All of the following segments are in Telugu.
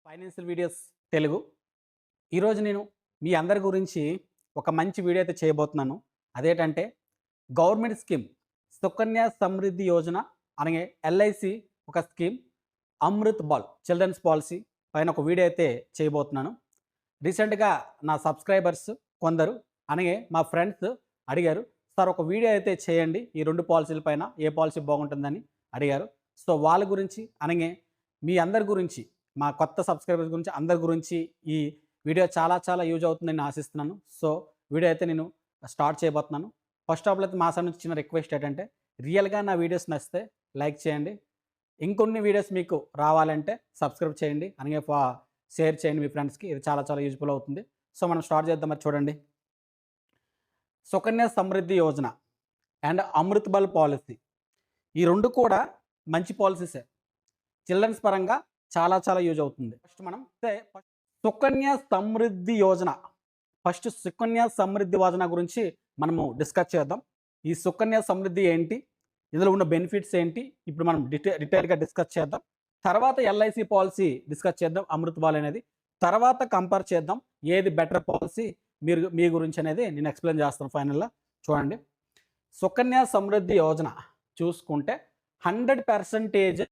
Financial videos Telugu. ఈరోజు నేను మీ అందరి గురించి ఒక మంచి వీడియో అయితే చేయబోతున్నాను. అదేంటంటే గవర్నమెంట్ స్కీమ్ సుకన్య సమృద్ధి యోజన అనగా ఎల్ఐసి ఒక scheme Amrit Bal children's policy పైన ఒక వీడియో అయితే చేయబోతున్నాను. రీసెంట్గా నా సబ్స్క్రైబర్స్ కొందరు అనగా మా ఫ్రెండ్స్ అడిగారు, సార్ ఒక వీడియో అయితే చేయండి ఈ రెండు పాలసీల పైన, ఏ పాలసీ బాగుంటుందని అడిగారు. సో వాళ్ళ గురించి అనగా మీ అందరి గురించి, మా కొత్త సబ్స్క్రైబర్స్ గురించి అందరి గురించి ఈ వీడియో చాలా యూజ్ అవుతుందని నేను ఆశిస్తున్నాను. సో వీడియో అయితే నేను స్టార్ట్ చేయబోతున్నాను. ఫస్ట్ ఆఫ్ ఆల్ అయితే మా సైడ్ నుంచి చిన్న రిక్వెస్ట్ ఏంటంటే రియల్గా నా వీడియోస్ నచ్చితే లైక్ చేయండి, ఇంకొన్ని వీడియోస్ మీకు రావాలంటే సబ్స్క్రైబ్ చేయండి, అలాగే షేర్ చేయండి మీ ఫ్రెండ్స్కి. ఇది చాలా యూజ్ఫుల్ అవుతుంది. సో మనం స్టార్ట్ చేద్దాం. మరి చూడండి, Sukanya Samriddhi Yojana and Amrit Bal policy ఈ రెండు కూడా మంచి పాలసీసే. చిల్డ్రన్స్ పరంగా చాలా యూజ్ అవుతుంది. ఫస్ట్ మనం సుకన్య సమృద్ధి యోజన, ఫస్ట్ సుకన్య సమృద్ధి యోజన గురించి మనము డిస్కస్ చేద్దాం. ఈ సుకన్య సమృద్ధి ఏంటి, ఇందులో ఉన్న బెనిఫిట్స్ ఏంటి, ఇప్పుడు మనం డీటెయిల్గా డిస్కస్ చేద్దాం. తర్వాత ఎల్ఐసి పాలసీ డిస్కస్ చేద్దాం, అమృత్ బాల్ అనేది. తర్వాత కంపేర్ చేద్దాం ఏది బెటర్ పాలసీ మీ గురించి అనేది నేను ఎక్స్ప్లెయిన్ చేస్తాను ఫైనల్గా. చూడండి, సుకన్య సమృద్ధి యోజన చూసుకుంటే 100%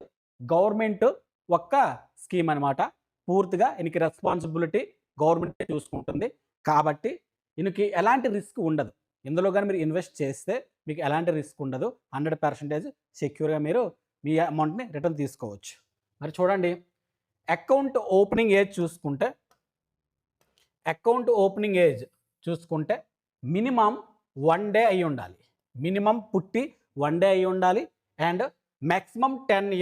గవర్నమెంట్ ఒక్క స్కీమ్ అనమాట. పూర్తిగా ఈయనకి రెస్పాన్సిబిలిటీ గవర్నమెంటే చూసుకుంటుంది. కాబట్టి ఈయనకి ఎలాంటి రిస్క్ ఉండదు. ఇందులో కానీ మీరు ఇన్వెస్ట్ చేస్తే మీకు ఎలాంటి రిస్క్ ఉండదు. 100% సెక్యూర్గా మీరు మీ అమౌంట్ని రిటర్న్ తీసుకోవచ్చు. మరి చూడండి, అకౌంట్ ఓపెనింగ్ ఏజ్ చూసుకుంటే మినిమం 1 డే అయి ఉండాలి. మినిమం పుట్టి 1 డే అయి ఉండాలి. అండ్ మ్యాక్సిమం 10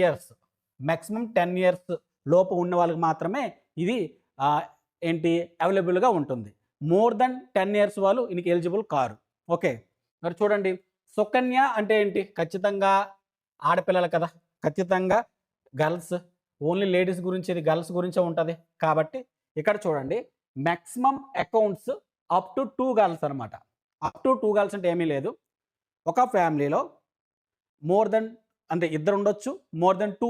ఇయర్స్ లోపు ఉన్న వాళ్ళకి మాత్రమే ఇది అవైలబుల్గా ఉంటుంది. మోర్ దెన్ 10 ఇయర్స్ వాళ్ళు ఇందుకు ఎలిజిబుల్ కారు. ఓకే, మరి చూడండి, సుకన్య అంటే ఏంటి? ఖచ్చితంగా ఆడపిల్లలు కదా, ఖచ్చితంగా గర్ల్స్, ఓన్లీ లేడీస్ గురించి, ఇది గర్ల్స్ గురించే ఉంటుంది. కాబట్టి ఇక్కడ చూడండి, maximum accounts up to 2 girls అనమాట. అప్ టు 2 గర్ల్స్ అంటే ఏమీ లేదు. ఒక ఫ్యామిలీలో మోర్ దెన్ అంటే ఇద్దరు ఉండొచ్చు, మోర్ దెన్ 2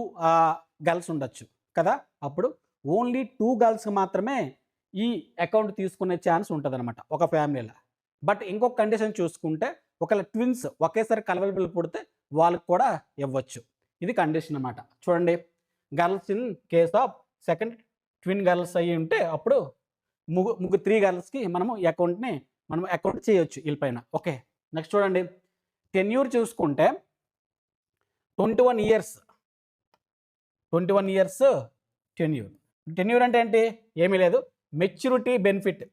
గర్ల్స్ ఉండొచ్చు కదా. అప్పుడు ఓన్లీ 2 గర్ల్స్కి మాత్రమే ఈ అకౌంట్ తీసుకునే ఛాన్స్ ఉంటుంది అనమాట ఒక ఫ్యామిలీలో. బట్ ఇంకొక కండిషన్ చూసుకుంటే, ఒకవేళ ట్విన్స్ ఒకేసారి కలవలబిల్ పుడితే వాళ్ళకి కూడా ఇవ్వచ్చు. ఇది కండిషన్ అనమాట. చూడండి, girls in case of second twin girls అయ్యి ఉంటే అప్పుడు ముగ్గురు 3 గర్ల్స్కి మనము ఈ అకౌంట్ని అకౌంట్ చేయొచ్చు వీళ్ళపైన. ఓకే, నెక్స్ట్ చూడండి, టెన్యూర్ చూసుకుంటే 21 ఇయర్స్ టెన్యూర్ అంటే ఏంటి? ఏమీ లేదు, మెచ్యూరిటీ బెనిఫిట్.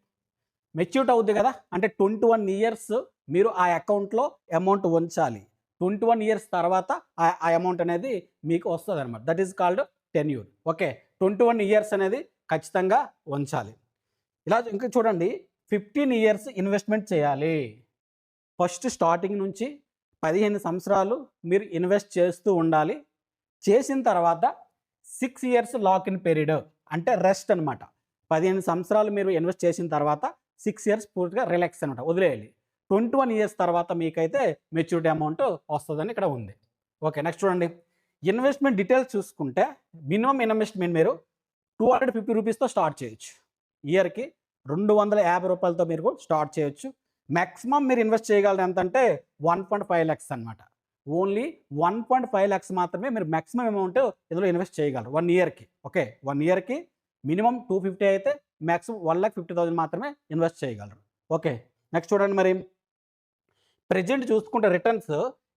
మెచ్యూరిటీ అవుతుంది కదా, అంటే 21 ఇయర్స్ మీరు ఆ అకౌంట్లో అమౌంట్ ఉంచాలి. 21 ఇయర్స్ తర్వాత ఆ అమౌంట్ అనేది మీకు వస్తుంది అనమాట. That is called tenure. Okay, 21 years అనేది ఖచ్చితంగా ఉంచాలి. ఇలా ఇంకా చూడండి, 15 ఇయర్స్ ఇన్వెస్ట్మెంట్ చేయాలి. ఫస్ట్ స్టార్టింగ్ నుంచి 15 సంవత్సరాలు మీరు ఇన్వెస్ట్ చేస్తూ ఉండాలి. చేసిన తర్వాత 6 ఇయర్స్ లాక్ ఇన్ పీరియడ్, అంటే రెస్ట్ అనమాట. 15 సంవత్సరాలు మీరు ఇన్వెస్ట్ చేసిన తర్వాత 6 ఇయర్స్ పూర్తిగా రిలాక్స్ అనమాట, వదిలేయాలి. 21 ఇయర్స్ తర్వాత మీకైతే మెచ్యూరిటీ అమౌంట్ వస్తుందని ఇక్కడ ఉంది. ఓకే, నెక్స్ట్ చూడండి, ఇన్వెస్ట్మెంట్ డీటెయిల్స్ చూసుకుంటే మినిమం ఇన్వెస్ట్మెంట్ మీరు 250 రూపీస్తో స్టార్ట్ చేయొచ్చు. ఇయర్కి 250 రూపాయలతో మీరు స్టార్ట్ చేయొచ్చు. మ్యాక్సిమం మీరు ఇన్వెస్ట్ చేయగలరు ఎంతంటే 1.5 lakhs అనమాట. ఓన్లీ 1.5 lakhs మాత్రమే మీరు మ్యాక్సిమం అమౌంట్ ఇందులో ఇన్వెస్ట్ చేయగలరు 1 ఇయర్కి. ఓకే, 1 ఇయర్కి మినిమం 250 అయితే మ్యాక్సిమం 1,50,000 మాత్రమే ఇన్వెస్ట్ చేయగలరు. ఓకే, నెక్స్ట్ చూడండి, మరి ప్రెజెంట్ చూసుకుంటే రిటర్న్స్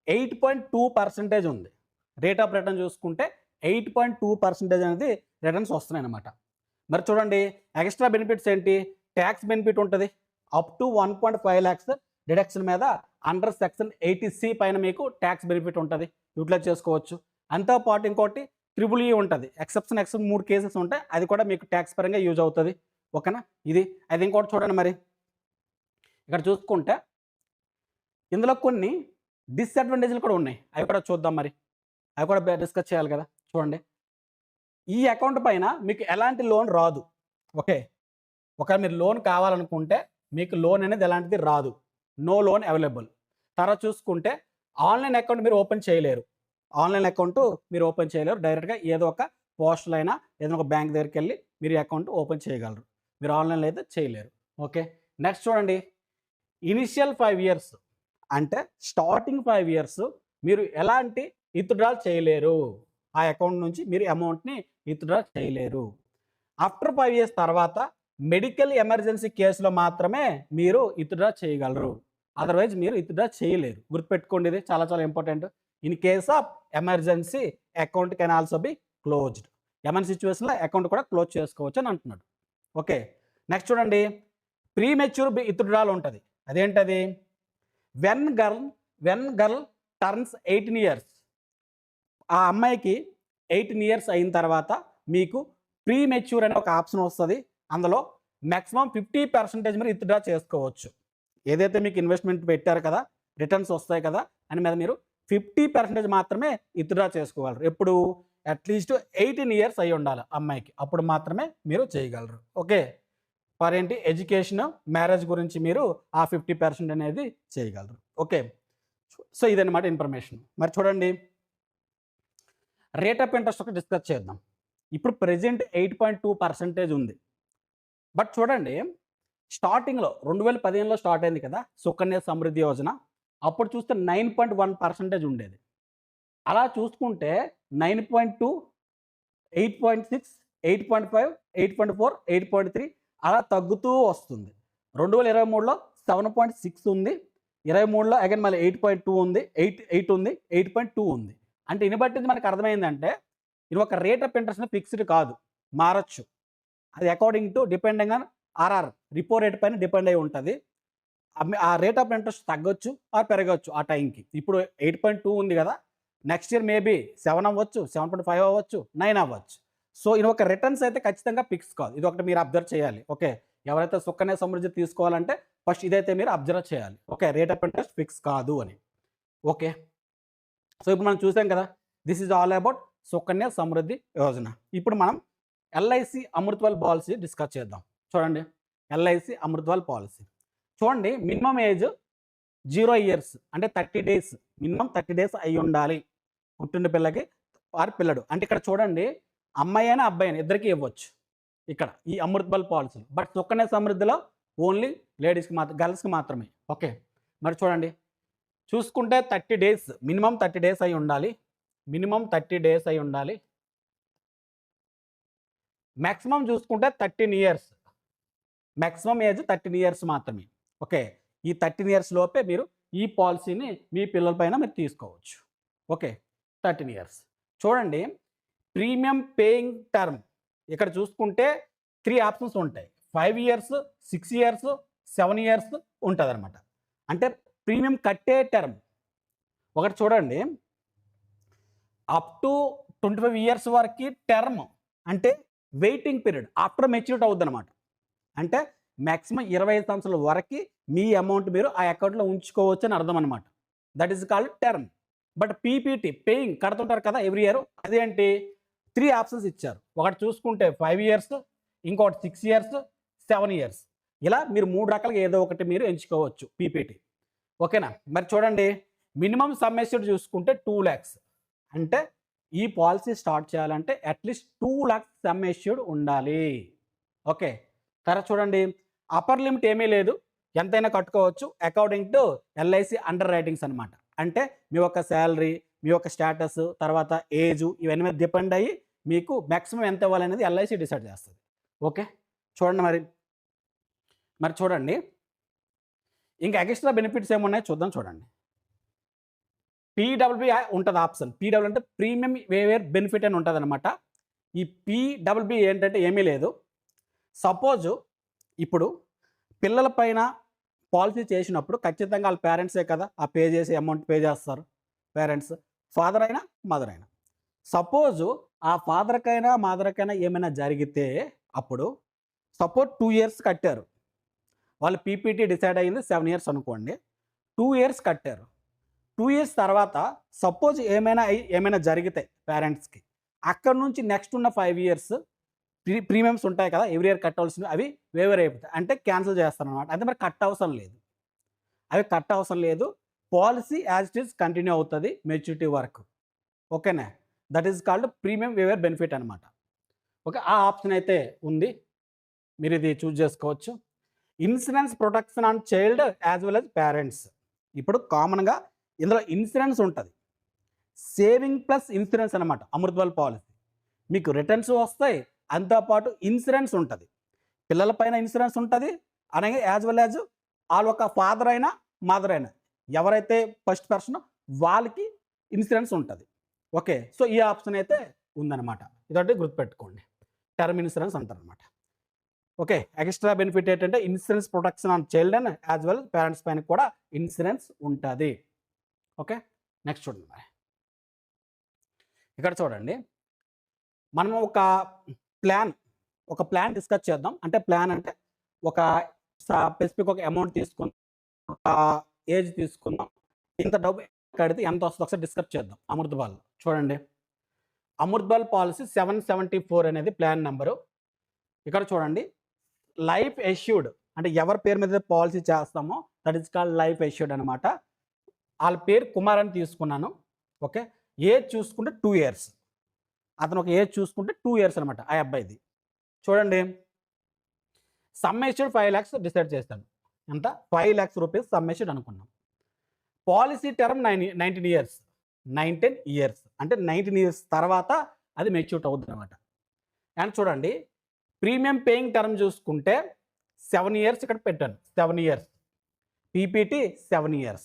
8.2% ఉంది. రేట్ ఆఫ్ రిటర్న్ చూసుకుంటే 8.2% అనేది రిటర్న్స్ వస్తున్నాయి అన్నమాట. మరి చూడండి, ఎక్స్ట్రా బెనిఫిట్స్ ఏంటి? ట్యాక్స్ బెనిఫిట్ ఉంటుంది. అప్ టు 1.5 lakhs డిడక్షన్ మీద అండర్ సెక్షన్ 80C పైన మీకు ట్యాక్స్ బెనిఫిట్ ఉంటుంది, యూటిలైజ్ చేసుకోవచ్చు. అంతో పాటు ఇంకోటి EEE ఉంటుంది, ఎక్సెప్షన్ 3 కేసెస్ ఉంటాయి, అది కూడా మీకు ట్యాక్స్ పరంగా యూజ్ అవుతుంది. ఓకేనా, ఇది అది ఇంకోటి చూడండి. మరి ఇక్కడ చూసుకుంటే ఇందులో కొన్ని డిస్అడ్వాంటేజ్లు కూడా ఉన్నాయి, అవి కూడా చూద్దాం. మరి అవి కూడా డిస్కస్ చేయాలి కదా. చూడండి, ఈ అకౌంట్ పైన మీకు ఎలాంటి లోన్ రాదు. ఓకే, ఒకవేళ మీరు లోన్ కావాలనుకుంటే మీకు లోన్ అనేది ఎలాంటిది రాదు, నో లోన్ అవైలబుల్. తర్వాత చూసుకుంటే ఆన్లైన్ అకౌంట్ మీరు ఓపెన్ చేయలేరు. డైరెక్ట్గా ఏదో ఒక పోస్టల్ అయినా ఏదైనా ఒక బ్యాంక్ దగ్గరికి వెళ్ళి మీరు అకౌంట్ ఓపెన్ చేయగలరు. మీరు ఆన్లైన్లో అయితే చేయలేరు. ఓకే, నెక్స్ట్ చూడండి, ఇనిషియల్ 5 ఇయర్స్ అంటే స్టార్టింగ్ 5 ఇయర్స్ మీరు ఎలాంటి విత్‌డ్రాల్ చేయలేరు. ఆ అకౌంట్ నుంచి మీరు అమౌంట్‌ని విత్‌డ్రా చేయలేరు. ఆఫ్టర్ 5 ఇయర్స్ తర్వాత మెడికల్ ఎమర్జెన్సీ కేసులో మాత్రమే మీరు విత్‌డ్రా చేయగలరు. అదర్వైజ్ మీరు విత్‌డ్రా చేయలేరు. గుర్తుపెట్టుకోండి, ఇది చాలా చాలా important. In case of emergency account can also be closed. Emergency సిచ్యువేషన్‌లో అకౌంట్ కూడా క్లోజ్ చేసుకోవచ్చు అని అంటున్నాడు. ఓకే, నెక్స్ట్ చూడండి, ప్రీమెచ్యూర్ విత్‌డ్రాల్ ఉంటుంది. అదేంటది? వెన్ గర్ల్ టర్న్స్ 18 ఇయర్స్, ఆ అమ్మాయికి 18 ఇయర్స్ అయిన తర్వాత మీకు ప్రీమెచ్యూర్ అనే ఒక ఆప్షన్ వస్తుంది. అందులో మ్యాక్సిమం 50% మీరు విత్‌డ్రా చేసుకోవచ్చు. ఏదైతే మీకు ఇన్వెస్ట్మెంట్ పెట్టారు కదా, రిటర్న్స్ వస్తాయి కదా అని మీద మీరు 50% మాత్రమే విత్‌డ్రా చేసుకోగలరు. ఎప్పుడు? అట్లీస్ట్ 18 ఇయర్స్ అయి ఉండాలి అమ్మాయికి, అప్పుడు మాత్రమే మీరు చేయగలరు. ఓకే, ఫర్ ఏంటి? ఎడ్యుకేషన్, మ్యారేజ్ గురించి మీరు ఆ 50% అనేది చేయగలరు. ఓకే, సో ఇదన్నమాట ఇన్ఫర్మేషన్. మరి చూడండి, రేట్ ఆఫ్ ఇంట్రెస్ట్ ఒకటి డిస్కస్ చేద్దాం. ఇప్పుడు ప్రెజెంట్ 8.2% ఉంది. బట్ చూడండి, స్టార్టింగ్లో 2015లో స్టార్ట్ అయింది కదా సుకన్య సమృద్ధి యోజన. అప్పుడు చూస్తే 9.1% ఉండేది. అలా చూసుకుంటే 9.2, 8.6, 8.5, 8.4, 8.3 అలా తగ్గుతూ వస్తుంది. 2023లో 7.6 ఉంది. 23లో అగైన్ మళ్ళీ 8.2 ఉంది, 8 ఉంది, 8.2 ఉంది. అంటే దీన్ని బట్టి మనకు అర్థమైందంటే ఇది ఒక రేట్ ఆఫ్ ఇంట్రెస్ట్ ఫిక్స్డ్ కాదు, మారచ్చు. అది according to depending on R R, repo rate పైన డిపెండ్ అయి ఉంటుంది. ఆ రేట్ ఆఫ్ ఇంట్రెస్ట్ తగ్గొచ్చు ఆర్ పెరగచ్చు ఆ టైంకి. ఇప్పుడు 8.2 ఉంది కదా, నెక్స్ట్ ఇయర్ మేబీ 7 అవ్వచ్చు, 7.5 అవ్వచ్చు, 9 అవ్వచ్చు. సో ఇది ఒక రిటర్న్స్ అయితే ఖచ్చితంగా ఫిక్స్ కాదు. ఇది ఒకటి మీరు అబ్జర్వ్ చేయాలి. ఓకే, ఎవరైతే సుకన్య సమృద్ధి తీసుకోవాలంటే ఫస్ట్ ఇదైతే మీరు అబ్జర్వ్ చేయాలి. Okay, rate of interest fix కాదు అని. ఓకే, సో ఇప్పుడు మనం చూసాం కదా, this is all about Sukanya Samriddhi Yojana. ఇప్పుడు మనం ఎల్ఐసి అమృత్వాల్ పాలసీ డిస్కస్ చేద్దాం. చూడండి, ఎల్ఐసి అమృత్వాల్ పాలసీ చూడండి, మినిమం ఏజ్ 0 ఇయర్స్ అంటే 30 డేస్, మినిమం 30 డేస్ అయి ఉండాలి పుట్టిన పిల్లకి ఆర్ పిల్లడు. అంటే ఇక్కడ చూడండి, అమ్మాయి అయినా అబ్బాయి అయినా ఇద్దరికి ఇవ్వచ్చు ఇక్కడ ఈ అమృత్వాల్ పాలసీలో. బట్ సుకన్య సమృద్ధిలో ఓన్లీ లేడీస్కి మాత్రం, గర్ల్స్కి మాత్రమే. ఓకే, మరి చూడండి, చూసుకుంటే 30 డేస్, మినిమం 30 డేస్ అయి ఉండాలి. మినిమం 30 డేస్ అయి ఉండాలి. మ్యాక్సిమం చూసుకుంటే 13 ఇయర్స్, మ్యాక్సిమం ఏజ్ 13 ఇయర్స్ మాత్రమే. ఓకే, ఈ 13 ఇయర్స్ లోపే మీరు ఈ పాలసీని మీ పిల్లల పైన మీరు తీసుకోవచ్చు. Okay, 13 years. చూడండి, ప్రీమియం పేయింగ్ టర్మ్ ఇక్కడ చూసుకుంటే 3 ఆప్షన్స్ ఉంటాయి. 5 ఇయర్స్, 6 ఇయర్స్, 7 ఇయర్స్ ఉంటుంది అనమాట. అంటే ప్రీమియం కట్టే టర్మ్ ఒకటి చూడండి, అప్ టు 25 ఇయర్స్ వరకు టర్మ్ అంటే వెయిటింగ్ పీరియడ్ ఆఫ్టర్ మెచ్యూరిటీ అవుద్ది అనమాట. అంటే మ్యాక్సిమం 25 సంవత్సరాల వరకు మీ అమౌంట్ మీరు ఆ అకౌంట్లో ఉంచుకోవచ్చు అని అర్థం అనమాట. That is called term. But PPT paying కడుతుంటారు కదా ఎవ్రీ ఇయర్, అదేంటి 3 ఆప్షన్స్ ఇచ్చారు. ఒకటి చూసుకుంటే 5 ఇయర్స్, ఇంకోటి 6 ఇయర్స్, 7 ఇయర్స్. ఇలా మీరు 3 రకాలుగా ఏదో ఒకటి మీరు ఎంచుకోవచ్చు పీపీటీ. ఓకేనా, మరి చూడండి, మినిమం సమ్ అష్యూర్డ్ చూసుకుంటే 2 lakhs. అంటే ఈ పాలసీ స్టార్ట్ చేయాలంటే అట్లీస్ట్ 2 lakhs సమ్ అష్యూర్డ్ ఉండాలి. ఓకే, తర్వాత చూడండి, అప్పర్ లిమిట్ ఏమీ లేదు, ఎంతైనా కట్టుకోవచ్చు according to LIC under writings అనమాట. అంటే మీ యొక్క శాలరీ, మీ యొక్క స్టేటస్, తర్వాత ఏజ్, ఇవన్నీ మీద డిపెండ్ అయ్యి మీకు మ్యాక్సిమం ఎంత ఇవ్వాలనేది ఎల్ఐసి డిసైడ్ చేస్తుంది. ఓకే, చూడండి, మరి చూడండి, ఇంకా ఎక్స్ట్రా బెనిఫిట్స్ ఏమున్నాయో చూద్దాం. చూడండి, పీడబ్ల్యూబీ ఉంటుంది ఆప్షన్. పీడబ్ల్యూ అంటే ప్రీమియం వేవేర్ బెనిఫిట్ అని ఉంటుంది అనమాట. ఈ పీడబ్ల్యూబీ ఏంటంటే ఏమీ లేదు. సపోజు ఇప్పుడు పిల్లల పైన పాలసీ చేసినప్పుడు ఖచ్చితంగా వాళ్ళ పేరెంట్సే కదా ఆ పే చేసి అమౌంట్ పే చేస్తారు. పేరెంట్స్, ఫాదర్ అయినా మదర్ అయినా. సపోజు ఆ ఫాదర్కైనా మదర్కైనా ఏమైనా జరిగితే అప్పుడు సపోజ్ 2 ఇయర్స్ కట్టారు, వాళ్ళు పీపీటీ డిసైడ్ అయ్యింది 7 ఇయర్స్ అనుకోండి. 2 ఇయర్స్ కట్టారు. 2 ఇయర్స్ తర్వాత సపోజ్ ఏమైనా జరిగితే పేరెంట్స్కి, అక్కడ నుంచి నెక్స్ట్ ఉన్న 5 ఇయర్స్ ప్రీమియమ్స్ ఉంటాయి కదా ఎవ్రీ ఇయర్ కట్టవలసినవి, అవి వేవర్ అయిపోతాయి. అంటే క్యాన్సిల్ చేస్తాను అనమాట. అంటే మరి కట్ అవసరం లేదు, అవి కట్ అవసరం లేదు. Policy as it is continue అవుతుంది మెచ్యూరిటీ వరకు. ఓకేనా, that is called premium waiver benefit అనమాట. ఓకే, ఆ ఆప్షన్ అయితే ఉంది, మీరు ఇది చూస్ చేసుకోవచ్చు. Insurance protection on child as well as parents. ఇప్పుడు కామన్గా ఇందులో ఇన్సూరెన్స్ ఉంటుంది, సేవింగ్ ప్లస్ ఇన్సూరెన్స్ అనమాట అమృత్ పాలసీ. మీకు రిటర్న్స్ వస్తాయి, అంతోపాటు ఇన్సూరెన్స్ ఉంటుంది, పిల్లల పైన ఇన్సూరెన్స్ ఉంటుంది, అలాగే యాజ్ వెల్ యాజ్ వాళ్ళ ఒక ఫాదర్ అయినా మదర్ అయినా ఎవరైతే ఫస్ట్ పర్సన్ వాళ్ళకి ఇన్సూరెన్స్ ఉంటుంది. ఓకే, సో ఈ ఆప్షన్ అయితే ఉందన్నమాట, ఇదొకటి గుర్తుపెట్టుకోండి, టర్మ్ ఇన్సూరెన్స్ అంటారనమాట. ఓకే, ఎక్స్ట్రా బెనిఫిట్ ఏంటంటే insurance protection on child and as well parents పైన కూడా ఇన్సూరెన్స్ ఉంటుంది. ఓకే, నెక్స్ట్ చూడండి. మరి ఇక్కడ చూడండి, మనం ఒక ప్లాన్ డిస్కస్ చేద్దాం. అంటే ప్లాన్ అంటే ఒక స్పెసిఫిక్ ఒక అమౌంట్ తీసుకుందాం, ఒక ఏజ్ తీసుకుందాం, ఇంత డబ్బు కడితే ఎంత వస్తుందో ఒకసారి డిస్కస్ చేద్దాం. అమృత్ బాల్ చూడండి, అమృత్ బాల్ పాలసీ 774 అనేది ప్లాన్ నెంబరు. ఇక్కడ చూడండి, లైఫ్ ఎష్యూర్డ్ అంటే ఎవరి పేరు మీద పాలసీ చేస్తామో that is called life assured అనమాట. వాళ్ళ పేరు కుమార్ అని తీసుకున్నాను. ఓకే, ఏజ్ చూసుకుంటే 2 years, అతను ఒక ఏజ్ చూసుకుంటే 2 years అనమాట ఆ అబ్బాయిది. చూడండి, సమ్మేషన్ 5 lakhs డిసైడ్ చేస్తాను. ఎంత? 5 lakhs రూపీస్ సమ్మేషన్ అనుకున్నాం. పాలసీ టర్మ్ 19 years, 19 years అంటే 19 years తర్వాత అది మెచ్యూర్ అవుతుంది అనమాట. అండ్ చూడండి, ప్రీమియం పేయింగ్ టర్మ్ చూసుకుంటే 7 years ఇక్కడ పెట్టాను, 7 years, పీపీటీ 7 years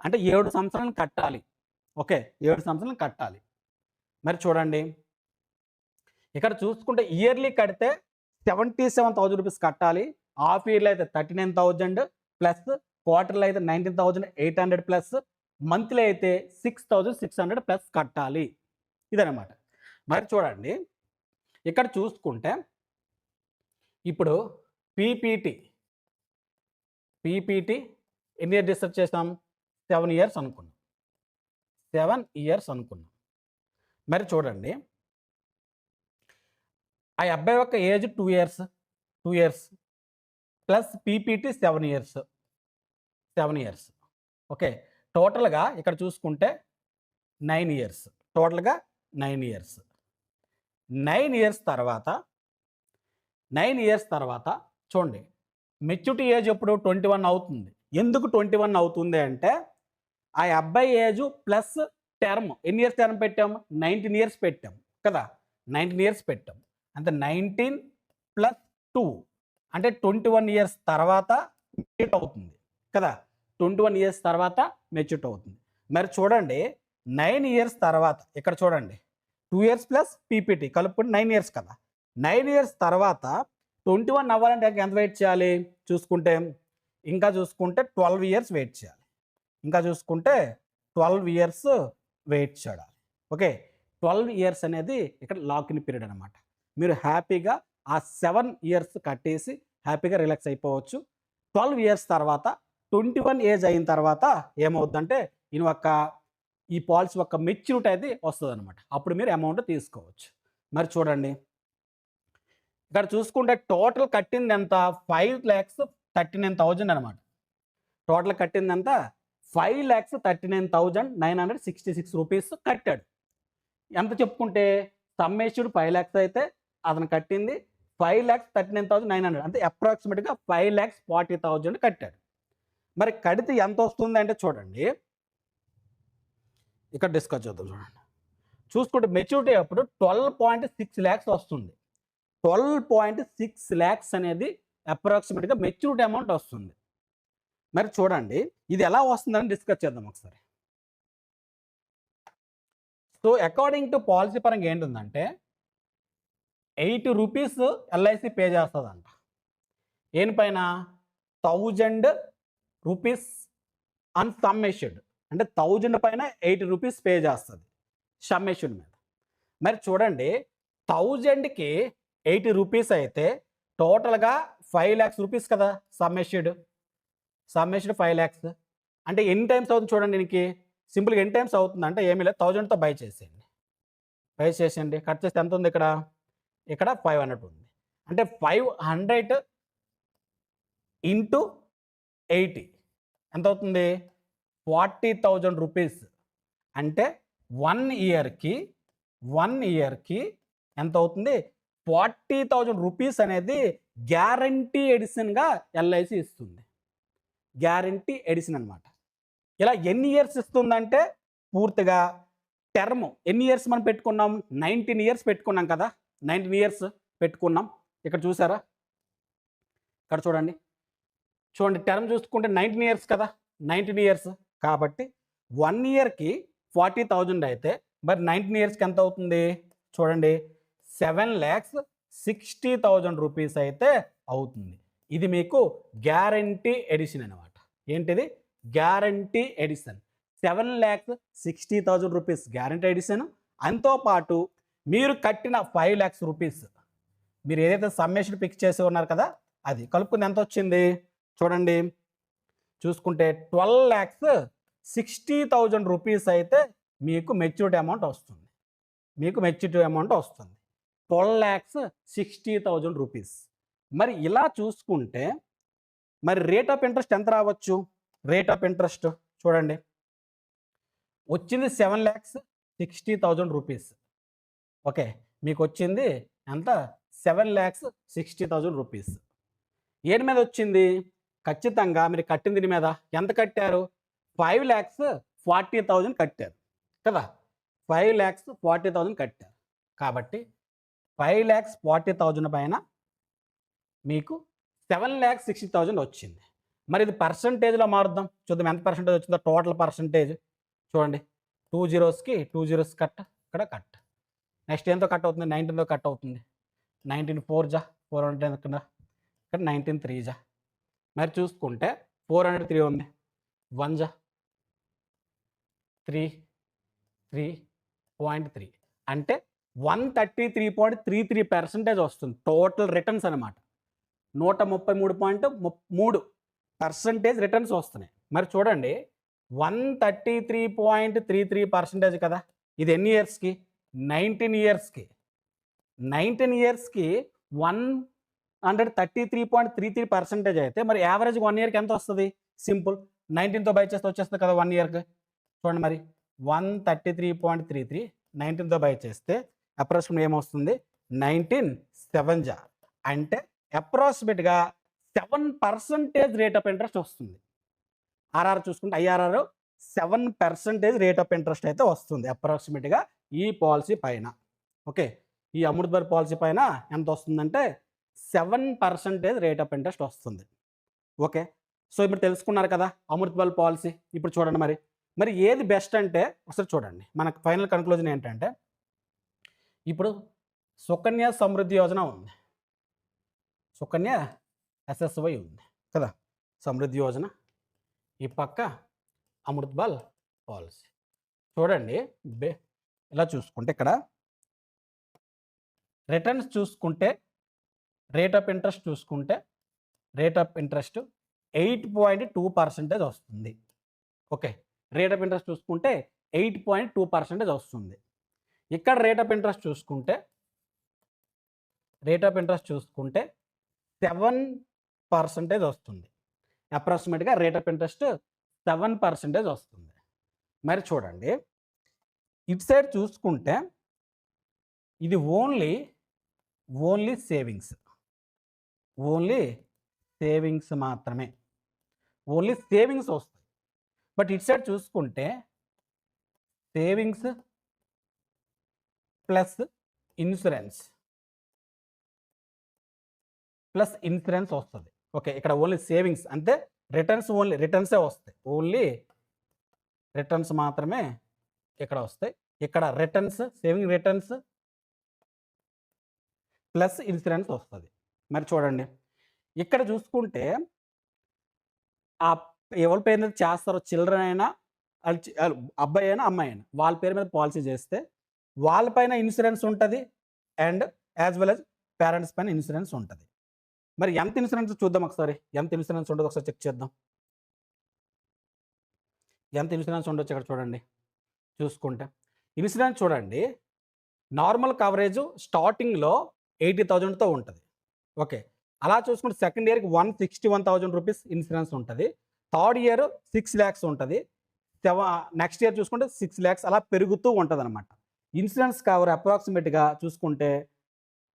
అంటే 7 సంవత్సరాలు కట్టాలి. ఓకే, 7 సంవత్సరాలు కట్టాలి. మరి చూడండి, ఇక్కడ చూసుకుంటే ఇయర్లీ కడితే 77,000 రూపీస్ కట్టాలి, హాఫ్ ఇయర్లో అయితే 39,000 ప్లస్, క్వార్టర్లో అయితే 19,800 ప్లస్, మంత్లీ అయితే 6,600 ప్లస్ కట్టాలి. ఇదనమాట. మరి చూడండి, ఇక్కడ చూసుకుంటే ఇప్పుడు పీపీటీ ఎన్ని ఇయర్ డిస్కస్ చేసాం? 7 years అనుకున్నాం, 7 years అనుకున్నాం. మరి చూడండి, ఆ అబ్బాయి యొక్క age 2 years plus PPT 7 years. Okay, టోటల్గా ఇక్కడ చూసుకుంటే 9 years, టోటల్గా 9 years. 9 years తర్వాత చూడండి, మెచ్యూరిటీ ఏజ్ ఎప్పుడు 21 అవుతుంది. ఎందుకు 21 అవుతుంది అంటే ఆ అబ్బాయి ఏజ్ ప్లస్ టర్మ్, ఎన్ని ఇయర్స్ టర్మ్ పెట్టాం? 19 years పెట్టాం కదా, 19 years పెట్టాం. అంటే 19 + 2 అంటే 21 years తర్వాత మెచ్యూర్ అవుతుంది కదా, 21 years తర్వాత మెచ్యూర్ అవుతుంది. మరి చూడండి, 9 years తర్వాత ఇక్కడ చూడండి, 2 years ప్లస్ పీపీటీ కలుపుకొని 9 years కదా, 9 years తర్వాత 21 అవ్వాలంటే ఎంత వెయిట్ చేయాలి చూసుకుంటే, ఇంకా చూసుకుంటే 12 years వెయిట్ చేయాలి, ఇంకా చూసుకుంటే 12 years వెయిట్ చేయాలి. ఓకే, 12 years అనేది ఇక్కడ లాక్-ఇన్ పీరియడ్ అనమాట. మీరు హ్యాపీగా ఆ 7 years కట్టేసి హ్యాపీగా రిలాక్స్ అయిపోవచ్చు. 12 years తర్వాత 21 ఏజ్ అయిన తర్వాత ఏమవుతుందంటే ఈ పాలసీ యొక్క మెచ్యూరిటీ అయితే వస్తుంది అనమాట. అప్పుడు మీరు అమౌంట్ తీసుకోవచ్చు. మరి చూడండి, ఇక్కడ చూసుకుంటే టోటల్ కట్టింది ఎంత? 5,39,000 అనమాట. టోటల్ కట్టింది ఎంత? 5,39,966 రూపీస్ కట్టాడు. ఎంత చెప్పుకుంటే సమ్మేషన్ 5 lakhs అయితే అతను కట్టింది 5,39,900 అంటే అప్రాక్సిమేట్గా 5,40,000 కట్టాడు. మరి కడితే ఎంత వస్తుంది అంటే చూడండి, ఇక్కడ డిస్కస్ చేద్దాం. చూడండి, చూసుకుంటే మెచ్యూరిటీ అప్పుడు 12.6 lakhs వస్తుంది. 12.6 lakhs అనేది అప్రాక్సిమేట్గా మెచ్యూరిటీ అమౌంట్ వస్తుంది. మరి చూడండి, ఇది ఎలా వస్తుందని డిస్కస్ చేద్దాం ఒకసారి. సో అకార్డింగ్ టు పాలసీ పరంగా ఏంటుందంటే 80 రూపీస్ ఎల్ఐసి పే చేస్తుందంట. ఏనిపైన? 1000 రూపీస్ అన్ సమ్మేషడ్ అంటే 1000 పైన 80 రూపీస్ పే చేస్తుంది సమ్మేషన్ మీద. మరి చూడండి, 1000కి 80 రూపీస్ అయితే టోటల్గా 5 lakhs రూపీస్ కదా సమ్మేషడ్ 5 lakhs అంటే ఎన్ని టైమ్స్ అవుతుంది చూడండి. దీనికి సింపుల్గా ఎన్ని టైమ్స్ అవుతుంది అంటే ఏమీ లేదు, 1000తో బై చేసేయండి, కట్ చేస్తే ఎంత ఉంది? ఇక్కడ 500 ఉంది. అంటే 500 ఇంటూ 80 ఎంత అవుతుంది? 40,000 రూపీస్. అంటే 1 yearకి ఎంత అవుతుంది? 40,000 రూపీస్ అనేది గ్యారంటీ ఎడిషన్గా ఎల్ఐసి ఇస్తుంది. గ్యారంటీ ఎడిషన్ అనమాట. ఇలా ఎన్ని ఇయర్స్ ఇస్తుందంటే పూర్తిగా టర్మ్ ఎన్ని ఇయర్స్ మనం పెట్టుకున్నాం, 19 ఇయర్స్ పెట్టుకున్నాం కదా, 19 ఇయర్స్ పెట్టుకున్నాం. ఇక్కడ చూసారా, ఇక్కడ చూడండి టర్మ్ చూసుకుంటే 19 ఇయర్స్ కదా, 19 ఇయర్స్ కాబట్టి 1 ఇయర్కి 40,000 అయితే మరి 19 ఇయర్స్కి ఎంత అవుతుంది చూడండి, 7,60,000 రూపీస్ అయితే అవుతుంది. ఇది మీకు గ్యారంటీ ఎడిషన్ అనమాట. ఏంటిది? Guarantee edition. 7,60,000 rupees guarantee edition. అంతో పాటు మీరు కట్టిన 5 lakhs రూపీస్, మీరు ఏదైతే సమ్మేషన్ ఫిక్స్ చేసి ఉన్నారు కదా, అది కలుపుకుంది ఎంత వచ్చింది చూడండి, చూసుకుంటే 12,60,000 రూపీస్ అయితే మీకు మెచ్యూరిటీ అమౌంట్ వస్తుంది. 12,60,000 రూపీస్. మరి ఇలా చూసుకుంటే మరి రేట్ ఆఫ్ ఇంట్రెస్ట్ ఎంత రావచ్చు? రేట్ ఆఫ్ ఇంట్రెస్ట్ చూడండి, వచ్చింది 7,60,000 రూపీస్. ఓకే, మీకు వచ్చింది ఎంత? 7,60,000 రూపీస్. ఏది మీద వచ్చింది? ఖచ్చితంగా మీరు కట్టిన దీని మీద ఎంత కట్టారు? 5,40,000 కట్టారు కదా, 5,40,000 కట్టారు. కాబట్టి 5,40,000 పైన మీకు 7,60,000 వచ్చింది. మరి ఇది పర్సంటేజ్లో మారుద్దాం, చూద్దాం ఎంత పర్సంటేజ్ వచ్చిందో. టోటల్ పర్సంటేజ్ చూడండి, 2 zeros కట్, ఇక్కడ కట్. నెక్స్ట్ ఏంతో కట్ అవుతుంది? 19తో కట్ అవుతుంది. 19 4 జా 400 ఇక్కడ 19 3 జా. మరి చూసుకుంటే 403 ఉంది, 1 జా 3.3 అంటే 133.33% వస్తుంది టోటల్ రిటర్న్స్ అనమాట. 133.3% రిటర్న్స్ వస్తున్నాయి. మరి చూడండి 133.33% కదా, ఇది ఎన్ని ఇయర్స్కి? 19 ఇయర్స్కి. 19 ఇయర్స్కి 133.33% అయితే మరి యావరేజ్ 1 ఇయర్కి ఎంత వస్తుంది? సింపుల్, 19తో బై చేస్తే వచ్చేస్తుంది కదా 1 ఇయర్కి. చూడండి మరి 133.33 19తో బై చేస్తే అప్రాక్సిమేట్ ఏమొస్తుంది? 19 7 జా అంటే అప్రాక్సిమేట్గా 7% రేట్ ఆఫ్ ఇంట్రెస్ట్ వస్తుంది. ఆర్ఆర్ చూసుకుంటే ఐఆర్ఆర్ 7% రేట్ ఆఫ్ ఇంట్రెస్ట్ అయితే వస్తుంది అప్రాక్సిమేట్గా ఈ పాలసీ పైన. ఓకే, ఈ అమృత్ భారత్ పాలసీ పైన ఎంత వస్తుందంటే 7% రేట్ ఆఫ్ ఇంట్రెస్ట్ వస్తుంది. ఓకే, సో ఇప్పుడు తెలుసుకున్నారు కదా అమృత్ భారత్ పాలసీ. ఇప్పుడు చూడండి మరి ఏది బెస్ట్ అంటే ఒకసారి చూడండి. మనకు ఫైనల్ కన్క్లూజన్ ఏంటంటే, ఇప్పుడు సుకన్య సమృద్ధి యోజన ఉంది, సుకన్య SSY ఉంది కదా, సమృద్ధి యోజన, ఈ పక్క అమృత్ బాల్ పాలసీ. చూడండి ఇలా చూసుకుంటే ఇక్కడ రిటర్న్స్ చూసుకుంటే, రేట్ ఆఫ్ ఇంట్రెస్ట్ చూసుకుంటే, రేట్ ఆఫ్ ఇంట్రెస్ట్ 8.2% వస్తుంది. ఓకే, రేట్ ఆఫ్ ఇంట్రెస్ట్ చూసుకుంటే 8.2% వస్తుంది. ఇక్కడ రేట్ ఆఫ్ ఇంట్రెస్ట్ చూసుకుంటే 7% వస్తుంది. అప్రాక్సిమేట్గా రేట్ ఆఫ్ ఇంట్రెస్ట్ 7% వస్తుంది. మరి చూడండి ఇటు సైడ్ చూసుకుంటే ఇది ఓన్లీ సేవింగ్స్, మాత్రమే, ఓన్లీ సేవింగ్స్ వస్తాయి. బట్ ఇటు సైడ్ చూసుకుంటే సేవింగ్స్ ప్లస్ ఇన్సూరెన్స్ వస్తుంది. ఓకే, ఇక్కడ ఓన్లీ సేవింగ్స్ అంటే రిటర్న్సే వస్తాయి, ఓన్లీ రిటర్న్స్ మాత్రమే ఇక్కడ వస్తాయి. ఇక్కడ returns, saving returns plus insurance వస్తుంది. మరి చూడండి ఇక్కడ చూసుకుంటే ఆ ఎవరి పేరు మీద చేస్తారో, చిల్డ్రన్ అయినా అబ్బాయి అయినా అమ్మాయి అయినా వాళ్ళ పేరు మీద పాలసీ చేస్తే వాళ్ళపైన ఇన్సూరెన్స్ ఉంటుంది and as well as parents పైన ఇన్సూరెన్స్ ఉంటుంది. మరి ఎంత ఇన్సూరెన్స్ చూద్దాం ఒకసారి, ఎంత ఇన్సూరెన్స్ ఉండదు ఒకసారి చెక్ చేద్దాం. ఎంత ఇన్సూరెన్స్ ఉండొచ్చు ఇక్కడ చూడండి. చూసుకుంటే ఇన్సూరెన్స్ చూడండి, నార్మల్ కవరేజ్ స్టార్టింగ్లో 80,000తో ఉంటుంది. ఓకే, అలా చూసుకుంటే సెకండ్ ఇయర్కి 161,000 రూపీస్ ఇన్సూరెన్స్ ఉంటుంది. థర్డ్ ఇయర్ 6 lakhs ఉంటుంది. నెక్స్ట్ ఇయర్ చూసుకుంటే 6 lakhs అలా పెరుగుతూ ఉంటుంది అనమాట. ఇన్సూరెన్స్ కవర్ అప్రాక్సిమేట్గా చూసుకుంటే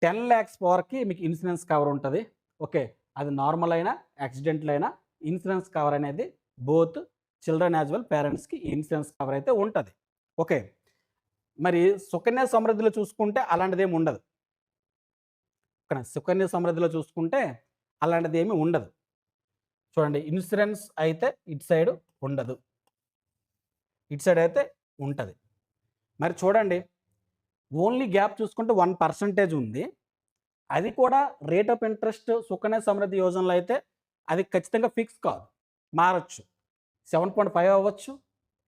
10 lakhs వరకు మీకు ఇన్సూరెన్స్ కవర్ ఉంటుంది. ఓకే. అది నార్మల్ అయినా, యాక్సిడెంటల్ అయినా ఇన్సూరెన్స్ కవర్ అనేది బోత్ చిల్డ్రన్ యాజ్ వెల్ పేరెంట్స్‌కి ఇన్సూరెన్స్ కవర్ అయితే ఉంటది. ఓకే. మరి సుకన్య సమృద్ధిలో చూసుకుంటే అలాంటిదేమి ఉండదు. ఇక్కడ సుకన్య సమృద్ధిలో చూసుకుంటే అలాంటిదేమీ ఉండదు. చూడండి ఇన్సూరెన్స్ అయితే ఇటు సైడ్ ఉండదు. ఇటు సైడ్ అయితే ఉంటది. మరి చూడండి ఓన్లీ గ్యాప్ చూసుకుంటే 1% ఉంది. అది కూడా rate of interest Sukanya Samriddhi యోజనలో అయితే అది ఖచ్చితంగా ఫిక్స్ కాదు. మారొచ్చు. 7.5 అవ్వచ్చు,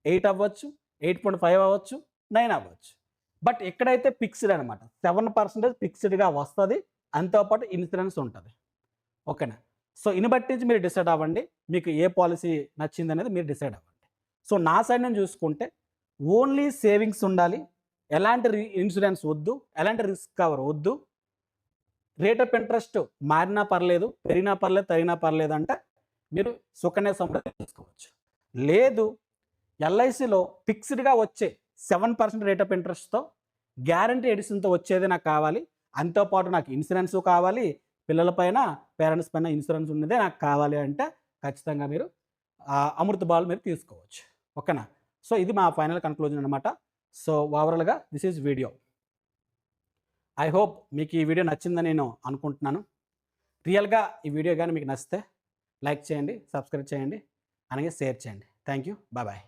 8 అవ్వచ్చు, 8.5 అవ్వచ్చు, 9 అవ్వచ్చు. బట్ ఎక్కడైతే ఫిక్స్డ్ అనమాట. 7% ఫిక్స్డ్‌గా వస్తది. అంతో పాటు ఇన్సూరెన్స్ ఉంటది. ఓకేనా? సో ఇన్ని బట్టి నుంచి మీరు డిసైడ్ అవ్వండి. మీకు ఏ పాలసీ నచ్చిందనేది మీరు డిసైడ్ అవ్వండి. సో నా సైడ్ నుంచి చూసుకుంటే ఓన్లీ సేవింగ్స్ ఉండాలి. ఎలాంటి ఇన్సూరెన్స్ వద్దు. ఎలాంటి రిస్క్ కవర్ వద్దు. రేట్ ఆఫ్ ఇంట్రెస్ట్ మారినా పర్లేదు, పెరిగినా పర్లేదు, తరిగినా పర్లేదు అంటే మీరు సుకన్య సమృద్ధి తీసుకోవచ్చు. లేదు ఎల్ఐసిలో ఫిక్స్డ్‌గా వచ్చే 7% రేట్ ఆఫ్ ఇంట్రెస్ట్‌తో గ్యారంటీ ఎడిషన్‌తో వచ్చేది నాకు కావాలి. అంతో పాటు నాకు ఇన్సూరెన్స్ కావాలి. పిల్లల పైన, పేరెంట్స్ పైన ఇన్సూరెన్స్ ఉన్నదే నాకు కావాలి అంటే ఖచ్చితంగా మీరు అమృత్ బాల్ మీరు తీసుకోవచ్చు. ఓకేనా? సో ఇది మా ఫైనల్ కన్క్లూజన్ అనమాట. సో ఓవరాల్‌గా this is video. I hope మీకు ఈ వీడియో నచ్చిందని నేను అనుకుంటున్నాను. రియల్‌గా ఈ వీడియో గాని మీకు నచ్చితే లైక్ చేయండి, సబ్స్క్రైబ్ చేయండి, అలాగే షేర్ చేయండి. Thank you. బాయ్.